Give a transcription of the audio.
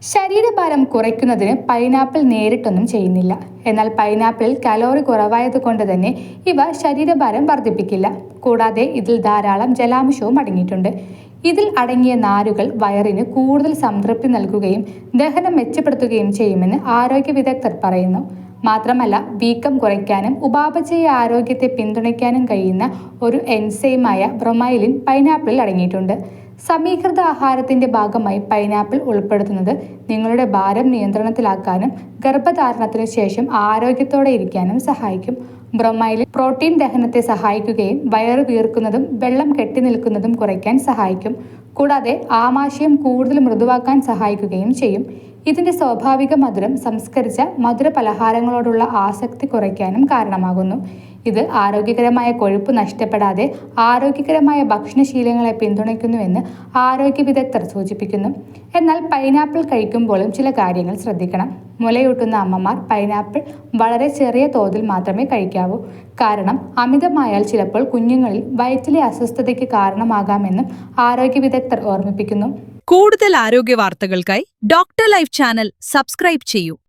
ശരീരഭാരം കുറയ്ക്കുന്നതിന് പൈനാപ്പിൾ നേരിട്ടൊന്നും ചെയ്യുന്നില്ല. എന്നാൽ പൈനാപ്പിളിൽ കലോറി കുറവായതുകൊണ്ട് തന്നെ ഇവ ശരീരഭാരം വർദ്ധിപ്പിക്കില്ല. കൂടാതെ ഇതിൽ ധാരാളം ജലാംശവും അടങ്ങിയിട്ടുണ്ട്. ഇതിൽ അടങ്ങിയ നാരുകൾ വയറിന് കൂടുതൽ സംതൃപ്തി നൽകുകയും ദഹനം മെച്ചപ്പെടുത്തുകയും ചെയ്യുമെന്ന് ആരോഗ്യ വിദഗ്ധർ പറയുന്നു. മാത്രമല്ല, വീക്കം കുറയ്ക്കാനും ഉപാപചയ ആരോഗ്യത്തെ പിന്തുണയ്ക്കാനും കഴിയുന്ന ഒരു എൻസൈമായ ബ്രൊമൈലിൻ പൈനാപ്പിളിൽ അടങ്ങിയിട്ടുണ്ട്. സമീകൃത ആഹാരത്തിന്റെ ഭാഗമായി പൈനാപ്പിൾ ഉൾപ്പെടുത്തുന്നത് നിങ്ങളുടെ ഭാരം നിയന്ത്രണത്തിലാക്കാനും ഗർഭധാരണത്തിനു ശേഷം ആരോഗ്യത്തോടെ ഇരിക്കാനും സഹായിക്കും. ബ്രൊമൈലിൻ പ്രോട്ടീൻ ദഹനത്തെ സഹായിക്കുകയും വയറ് വീർക്കുന്നതും വെള്ളം കെട്ടിനിൽക്കുന്നതും കുറയ്ക്കാൻ സഹായിക്കും. കൂടാതെ ആമാശയം കൂടുതൽ മൃദുവാക്കാൻ സഹായിക്കുകയും ചെയ്യും. ഇതിന്റെ സ്വാഭാവിക മധുരം സംസ്കരിച്ച മധുര പലഹാരങ്ങളോടുള്ള ആസക്തി കുറയ്ക്കാനും കാരണമാകുന്നു. ഇത് ആരോഗ്യകരമായ കൊഴുപ്പ് നഷ്ടപ്പെടാതെ ആരോഗ്യകരമായ ഭക്ഷണശീലങ്ങളെ പിന്തുണയ്ക്കുന്നുവെന്ന് ആരോഗ്യ വിദഗ്ധർ സൂചിപ്പിക്കുന്നു. എന്നാൽ പൈനാപ്പിൾ കഴിക്കുമ്പോഴും ചില കാര്യങ്ങൾ ശ്രദ്ധിക്കണം. മുലയൂട്ടുന്ന അമ്മമാർ പൈനാപ്പിൾ വളരെ ചെറിയ തോതിൽ മാത്രമേ കഴിക്കാവൂ. കാരണം അമിതമായാൽ ചിലപ്പോൾ കുഞ്ഞുങ്ങളിൽ വയറ്റിലെ അസ്വസ്ഥതയ്ക്ക് കാരണമാകാമെന്നും ആരോഗ്യ വിദഗ്ധർ ഓർമ്മിപ്പിക്കുന്നു. കൂടുതൽ ആരോഗ്യ വാർത്തകൾക്കായി ഡോക്ടർ ലൈഫ് ചാനൽ സബ്സ്ക്രൈബ് ചെയ്യൂ.